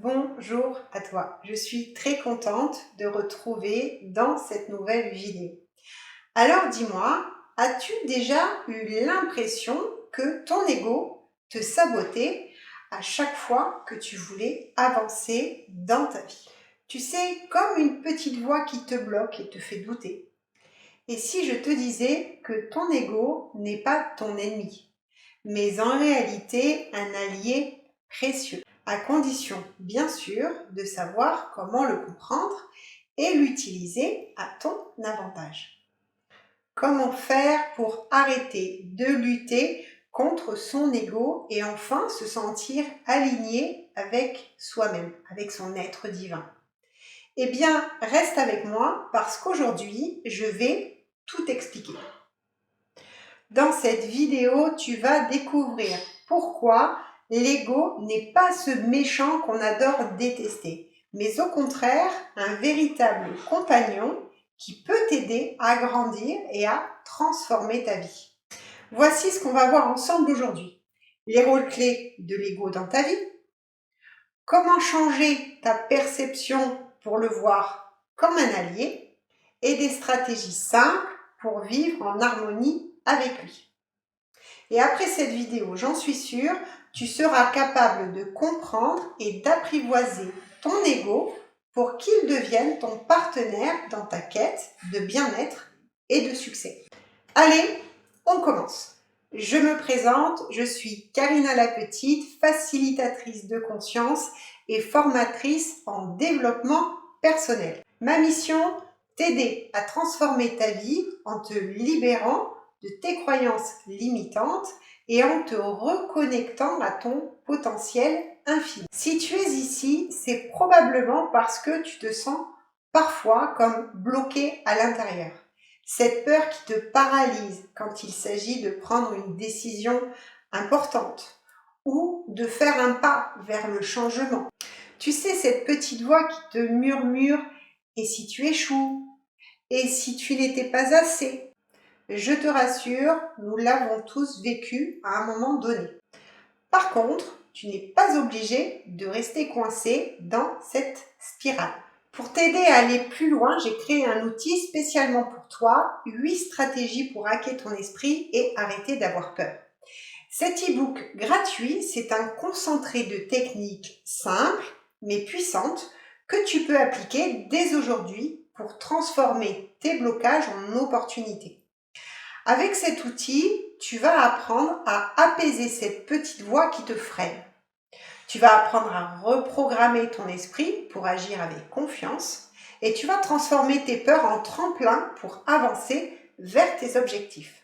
Bonjour à toi, je suis très contente de retrouver dans cette nouvelle vidéo. Alors dis-moi, as-tu déjà eu l'impression que ton ego te sabotait à chaque fois que tu voulais avancer dans ta vie? Tu sais, comme une petite voix qui te bloque et te fait douter. Et si je te disais que ton ego n'est pas ton ennemi, mais en réalité un allié précieux, à condition, bien sûr, de savoir comment le comprendre et l'utiliser à ton avantage. Comment faire pour arrêter de lutter contre son ego et enfin se sentir aligné avec soi-même, avec son être divin? Eh bien, reste avec moi parce qu'aujourd'hui, je vais tout expliquer. Dans cette vidéo, tu vas découvrir pourquoi l'ego n'est pas ce méchant qu'on adore détester, mais au contraire, un véritable compagnon qui peut t'aider à grandir et à transformer ta vie. Voici ce qu'on va voir ensemble aujourd'hui. Les rôles clés de l'ego dans ta vie, comment changer ta perception pour le voir comme un allié et des stratégies simples pour vivre en harmonie avec lui. Et après cette vidéo, j'en suis sûre, tu seras capable de comprendre et d'apprivoiser ton ego pour qu'il devienne ton partenaire dans ta quête de bien-être et de succès. Allez, on commence. Je me présente, je suis Karina Lapetite, facilitatrice de conscience et formatrice en développement personnel. Ma mission, t'aider à transformer ta vie en te libérant de tes croyances limitantes et en te reconnectant à ton potentiel infini. Si tu es ici, c'est probablement parce que tu te sens parfois comme bloqué à l'intérieur. Cette peur qui te paralyse quand il s'agit de prendre une décision importante ou de faire un pas vers le changement. Tu sais, cette petite voix qui te murmure « et si tu échoues ? Et si tu n'étais pas assez ?» Je te rassure, nous l'avons tous vécu à un moment donné. Par contre, tu n'es pas obligé de rester coincé dans cette spirale. Pour t'aider à aller plus loin, j'ai créé un outil spécialement pour toi, 8 stratégies pour hacker ton esprit et arrêter d'avoir peur. Cet e-book gratuit, c'est un concentré de techniques simples mais puissantes que tu peux appliquer dès aujourd'hui pour transformer tes blocages en opportunités. Avec cet outil, tu vas apprendre à apaiser cette petite voix qui te freine. Tu vas apprendre à reprogrammer ton esprit pour agir avec confiance et tu vas transformer tes peurs en tremplin pour avancer vers tes objectifs.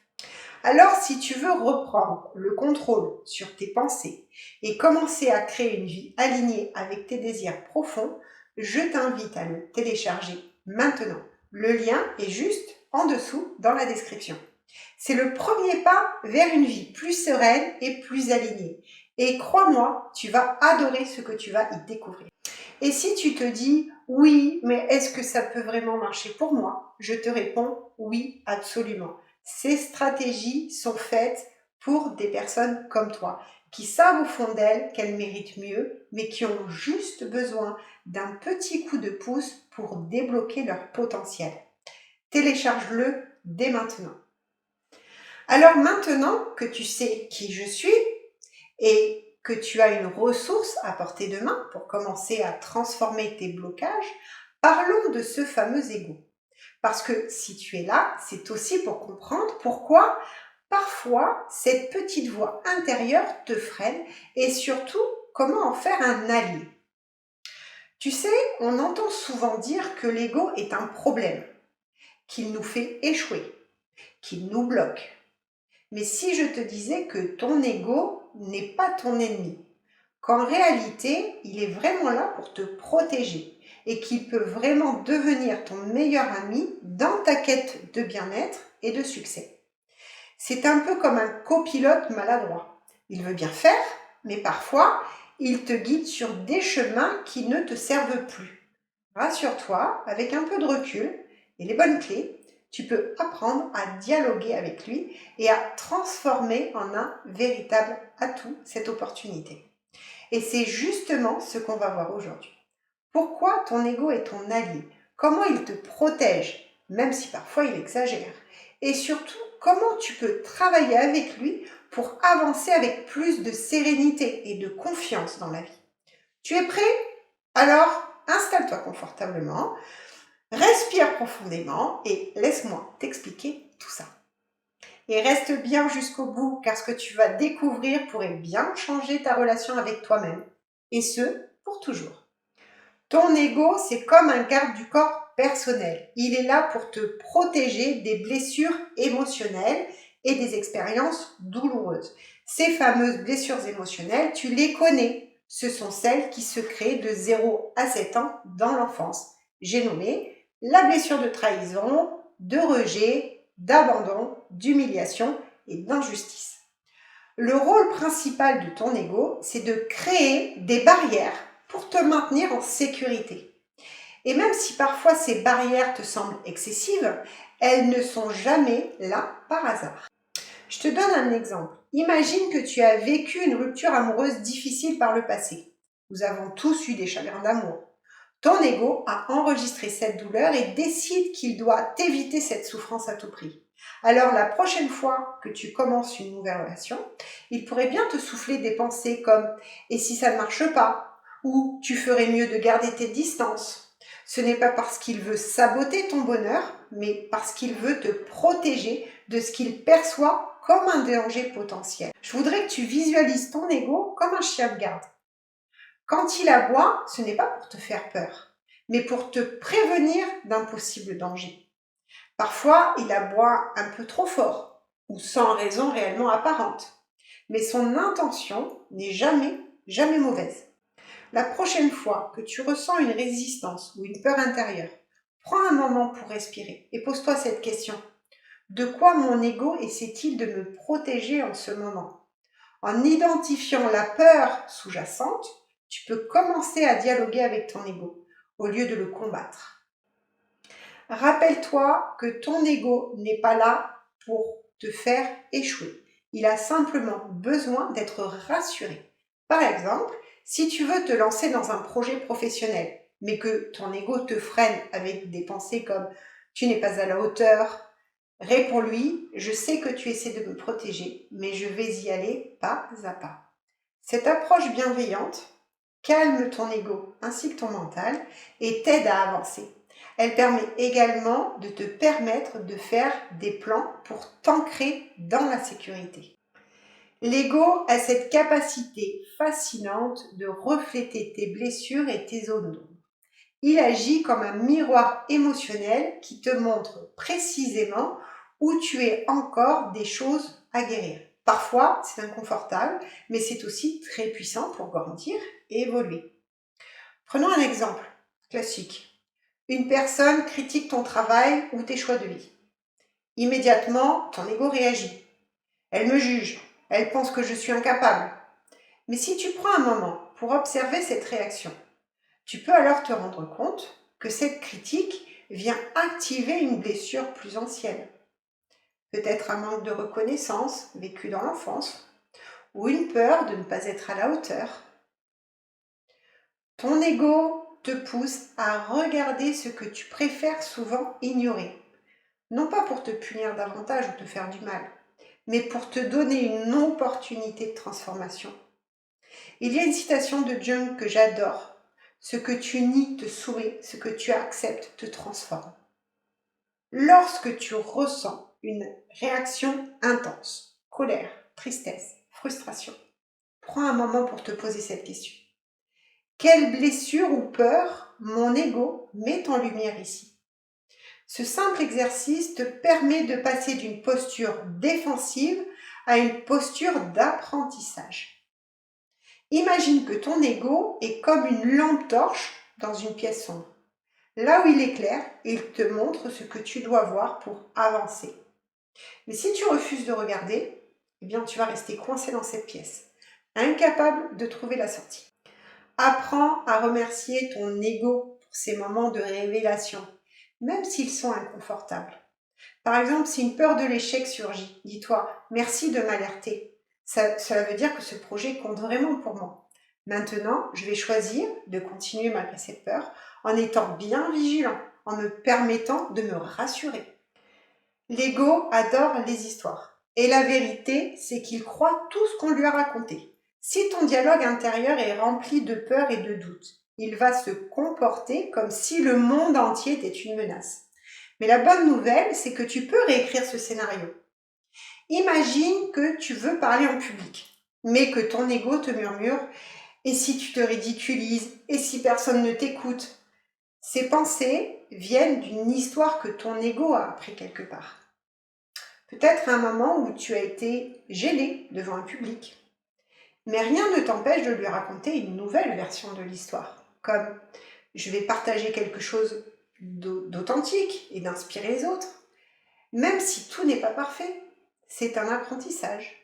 Alors, si tu veux reprendre le contrôle sur tes pensées et commencer à créer une vie alignée avec tes désirs profonds, je t'invite à le télécharger maintenant. Le lien est juste en dessous dans la description. C'est le premier pas vers une vie plus sereine et plus alignée. Et crois-moi, tu vas adorer ce que tu vas y découvrir. Et si tu te dis « Oui, mais est-ce que ça peut vraiment marcher pour moi ?» Je te réponds « Oui, absolument ». Ces stratégies sont faites pour des personnes comme toi, qui savent au fond d'elles qu'elles méritent mieux, mais qui ont juste besoin d'un petit coup de pouce pour débloquer leur potentiel. Télécharge-le dès maintenant. Alors maintenant que tu sais qui je suis et que tu as une ressource à portée de main pour commencer à transformer tes blocages, parlons de ce fameux ego. Parce que si tu es là, c'est aussi pour comprendre pourquoi parfois cette petite voix intérieure te freine et surtout comment en faire un allié. Tu sais, on entend souvent dire que l'ego est un problème, qu'il nous fait échouer, qu'il nous bloque. Mais si je te disais que ton ego n'est pas ton ennemi, qu'en réalité, il est vraiment là pour te protéger et qu'il peut vraiment devenir ton meilleur ami dans ta quête de bien-être et de succès. C'est un peu comme un copilote maladroit. Il veut bien faire, mais parfois, il te guide sur des chemins qui ne te servent plus. Rassure-toi, avec un peu de recul et les bonnes clés, tu peux apprendre à dialoguer avec lui et à transformer en un véritable atout cette opportunité. Et c'est justement ce qu'on va voir aujourd'hui. Pourquoi ton ego est ton allié? Comment il te protège, même si parfois il exagère? Et surtout, comment tu peux travailler avec lui pour avancer avec plus de sérénité et de confiance dans la vie? Tu es prêt? Alors, installe-toi confortablement, respire profondément et laisse-moi t'expliquer tout ça. Et reste bien jusqu'au bout, car ce que tu vas découvrir pourrait bien changer ta relation avec toi-même. Et ce, pour toujours. Ton ego, c'est comme un garde du corps personnel. Il est là pour te protéger des blessures émotionnelles et des expériences douloureuses. Ces fameuses blessures émotionnelles, tu les connais. Ce sont celles qui se créent de 0 à 7 ans dans l'enfance. J'ai nommé la blessure de trahison, de rejet, d'abandon, d'humiliation et d'injustice. Le rôle principal de ton ego, c'est de créer des barrières pour te maintenir en sécurité. Et même si parfois ces barrières te semblent excessives, elles ne sont jamais là par hasard. Je te donne un exemple. Imagine que tu as vécu une rupture amoureuse difficile par le passé. Nous avons tous eu des chagrins d'amour. Ton ego a enregistré cette douleur et décide qu'il doit éviter cette souffrance à tout prix. Alors la prochaine fois que tu commences une nouvelle relation, il pourrait bien te souffler des pensées comme « et si ça ne marche pas ?» ou « tu ferais mieux de garder tes distances ». Ce n'est pas parce qu'il veut saboter ton bonheur, mais parce qu'il veut te protéger de ce qu'il perçoit comme un danger potentiel. Je voudrais que tu visualises ton ego comme un chien de garde. Quand il aboie, ce n'est pas pour te faire peur, mais pour te prévenir d'un possible danger. Parfois, il aboie un peu trop fort ou sans raison réellement apparente, mais son intention n'est jamais mauvaise. La prochaine fois que tu ressens une résistance ou une peur intérieure, prends un moment pour respirer et pose-toi cette question. De quoi mon ego essaie-t-il de me protéger en ce moment? En identifiant la peur sous-jacente, tu peux commencer à dialoguer avec ton ego au lieu de le combattre. Rappelle-toi que ton ego n'est pas là pour te faire échouer. Il a simplement besoin d'être rassuré. Par exemple, si tu veux te lancer dans un projet professionnel, mais que ton ego te freine avec des pensées comme « tu n'es pas à la hauteur », réponds-lui « je sais que tu essaies de me protéger, mais je vais y aller pas à pas ». Cette approche bienveillante calme ton ego ainsi que ton mental et t'aide à avancer. Elle permet également de te permettre de faire des plans pour t'ancrer dans la sécurité. L'ego a cette capacité fascinante de refléter tes blessures et tes zones d'ombre. Il agit comme un miroir émotionnel qui te montre précisément où tu es encore des choses à guérir. Parfois, c'est inconfortable, mais c'est aussi très puissant pour grandir et évoluer. Prenons un exemple classique. Une personne critique ton travail ou tes choix de vie. Immédiatement, ton ego réagit. Elle me juge, elle pense que je suis incapable. Mais si tu prends un moment pour observer cette réaction, tu peux alors te rendre compte que cette critique vient activer une blessure plus ancienne. Peut-être un manque de reconnaissance vécu dans l'enfance ou une peur de ne pas être à la hauteur. Ton ego te pousse à regarder ce que tu préfères souvent ignorer. Non pas pour te punir davantage ou te faire du mal, mais pour te donner une opportunité de transformation. Il y a une citation de Jung que j'adore. Ce que tu nies te sourit, ce que tu acceptes te transforme. Lorsque tu ressens une réaction intense, colère, tristesse, frustration, prends un moment pour te poser cette question. Quelle blessure ou peur mon ego met en lumière ici? Ce simple exercice te permet de passer d'une posture défensive à une posture d'apprentissage. Imagine que ton ego est comme une lampe torche dans une pièce sombre. Là où il éclaire, il te montre ce que tu dois voir pour avancer. Mais si tu refuses de regarder, eh bien tu vas rester coincé dans cette pièce, incapable de trouver la sortie. Apprends à remercier ton ego pour ces moments de révélation, même s'ils sont inconfortables. Par exemple, si une peur de l'échec surgit, dis-toi « merci de m'alerter ». Cela veut dire que ce projet compte vraiment pour moi. Maintenant, je vais choisir de continuer malgré cette peur en étant bien vigilant, en me permettant de me rassurer. L'ego adore les histoires. Et la vérité, c'est qu'il croit tout ce qu'on lui a raconté. Si ton dialogue intérieur est rempli de peur et de doute, il va se comporter comme si le monde entier était une menace. Mais la bonne nouvelle, c'est que tu peux réécrire ce scénario. Imagine que tu veux parler en public, mais que ton ego te murmure « et si tu te ridiculises ? Et si personne ne t'écoute ?» Ces pensées viennent d'une histoire que ton ego a appris quelque part. Peut-être un moment où tu as été gêné devant un public. Mais rien ne t'empêche de lui raconter une nouvelle version de l'histoire, comme « je vais partager quelque chose d'authentique et d'inspirer les autres ». Même si tout n'est pas parfait, c'est un apprentissage.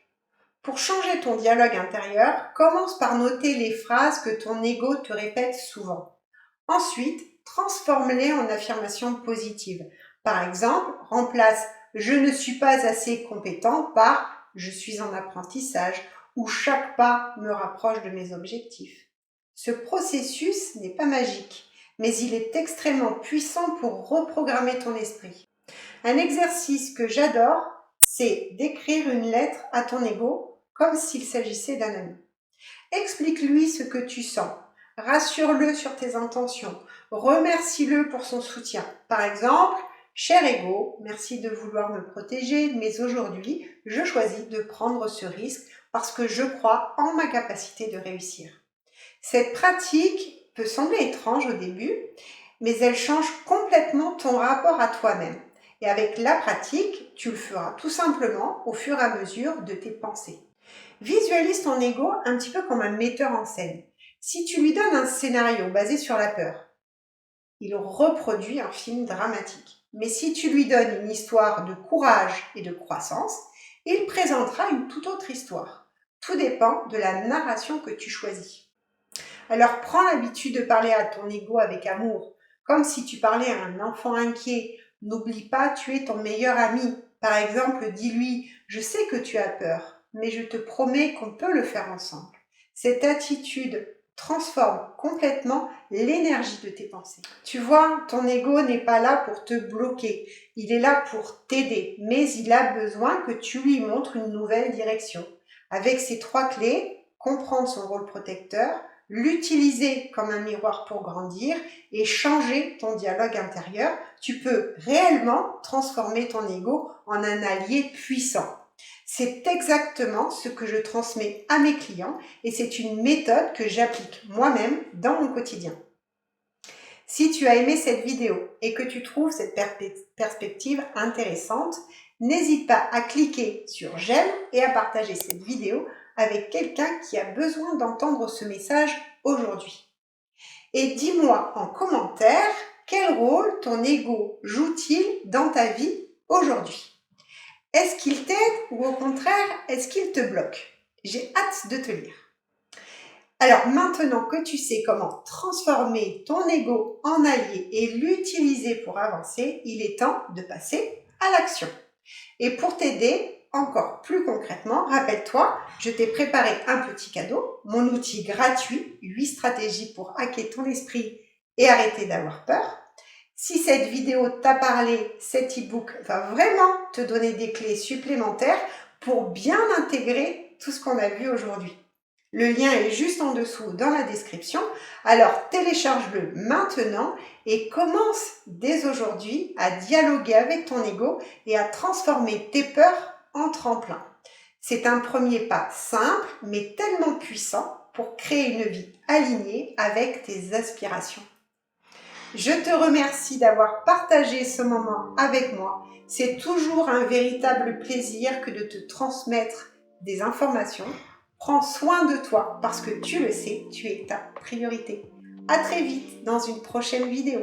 Pour changer ton dialogue intérieur, commence par noter les phrases que ton ego te répète souvent. Ensuite, transforme-les en affirmations positives. Par exemple, remplace « je ne suis pas assez compétent » par « je suis en apprentissage » ou « chaque pas me rapproche de mes objectifs ». Ce processus n'est pas magique, mais il est extrêmement puissant pour reprogrammer ton esprit. Un exercice que j'adore, c'est d'écrire une lettre à ton ego comme s'il s'agissait d'un ami. Explique-lui ce que tu sens, rassure-le sur tes intentions, remercie-le pour son soutien. Par exemple, « Cher ego, merci de vouloir me protéger, mais aujourd'hui, je choisis de prendre ce risque parce que je crois en ma capacité de réussir. » Cette pratique peut sembler étrange au début, mais elle change complètement ton rapport à toi-même. Et avec la pratique, tu le feras tout simplement au fur et à mesure de tes pensées. Visualise ton ego un petit peu comme un metteur en scène. Si tu lui donnes un scénario basé sur la peur, il reproduit un film dramatique. Mais si tu lui donnes une histoire de courage et de croissance, il présentera une toute autre histoire. Tout dépend de la narration que tu choisis. Alors prends l'habitude de parler à ton ego avec amour, comme si tu parlais à un enfant inquiet. N'oublie pas, tu es ton meilleur ami. Par exemple, dis-lui « Je sais que tu as peur, mais je te promets qu'on peut le faire ensemble. » Cette attitude transforme complètement l'énergie de tes pensées. Tu vois, ton ego n'est pas là pour te bloquer. Il est là pour t'aider, mais il a besoin que tu lui montres une nouvelle direction. Avec ces 3 clés, comprendre son rôle protecteur, l'utiliser comme un miroir pour grandir et changer ton dialogue intérieur, tu peux réellement transformer ton ego en un allié puissant. C'est exactement ce que je transmets à mes clients et c'est une méthode que j'applique moi-même dans mon quotidien. Si tu as aimé cette vidéo et que tu trouves cette perspective intéressante, n'hésite pas à cliquer sur j'aime et à partager cette vidéo avec quelqu'un qui a besoin d'entendre ce message aujourd'hui. Et dis-moi en commentaire quel rôle ton ego joue-t-il dans ta vie aujourd'hui. Est-ce qu'il t'aide ou au contraire, est-ce qu'il te bloque? J'ai hâte de te lire. Alors maintenant que tu sais comment transformer ton ego en allié et l'utiliser pour avancer, il est temps de passer à l'action. Et pour t'aider encore plus concrètement, rappelle-toi, je t'ai préparé un petit cadeau, mon outil gratuit, 8 stratégies pour hacker ton esprit et arrêter d'avoir peur. Si cette vidéo t'a parlé, cet e-book va vraiment te donner des clés supplémentaires pour bien intégrer tout ce qu'on a vu aujourd'hui. Le lien est juste en dessous dans la description, alors télécharge-le maintenant et commence dès aujourd'hui à dialoguer avec ton ego et à transformer tes peurs en tremplin. C'est un premier pas simple mais tellement puissant pour créer une vie alignée avec tes aspirations. Je te remercie d'avoir partagé ce moment avec moi. C'est toujours un véritable plaisir que de te transmettre des informations. Prends soin de toi parce que tu le sais, tu es ta priorité. À très vite dans une prochaine vidéo.